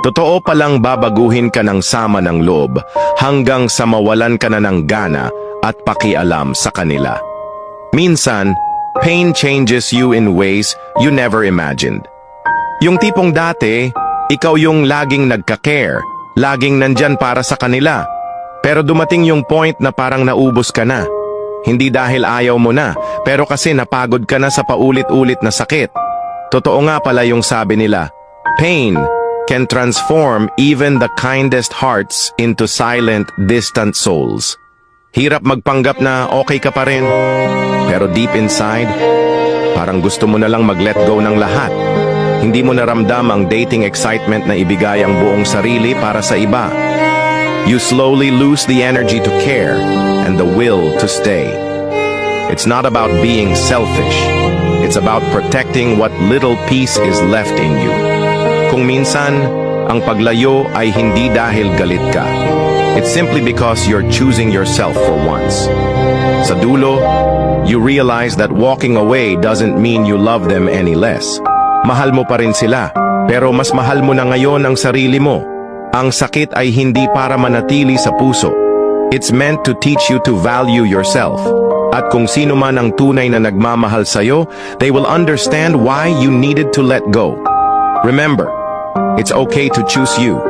Totoo palang babaguhin ka ng sama ng loob hanggang sa mawalan ka na ng gana at pakialam sa kanila. Minsan, pain changes you in ways you never imagined. Yung tipong dati, ikaw yung laging nagka-care, laging nandyan para sa kanila. Pero dumating yung point na parang naubos ka na. Hindi dahil ayaw mo na, pero kasi napagod ka na sa paulit-ulit na sakit. Totoo nga pala yung sabi nila, pain can transform even the kindest hearts into silent, distant souls. Hirap magpanggap na okay ka pa rin, pero deep inside, parang gusto mo na lang mag-let go ng lahat. Hindi mo naramdam ang dating excitement na ibigay ang buong sarili para sa iba. You slowly lose the energy to care and the will to stay. It's not about being selfish. It's about protecting what little peace is left in you. Kung minsan, ang paglayo ay hindi dahil galit ka. It's simply because you're choosing yourself for once. Sa dulo, you realize that walking away doesn't mean you love them any less. Mahal mo pa rin sila, pero mas mahal mo na ngayon ang sarili mo. Ang sakit ay hindi para manatili sa puso. It's meant to teach you to value yourself. At kung sino man ang tunay na nagmamahal sa'yo, they will understand why you needed to let go. Remember, it's okay to choose you.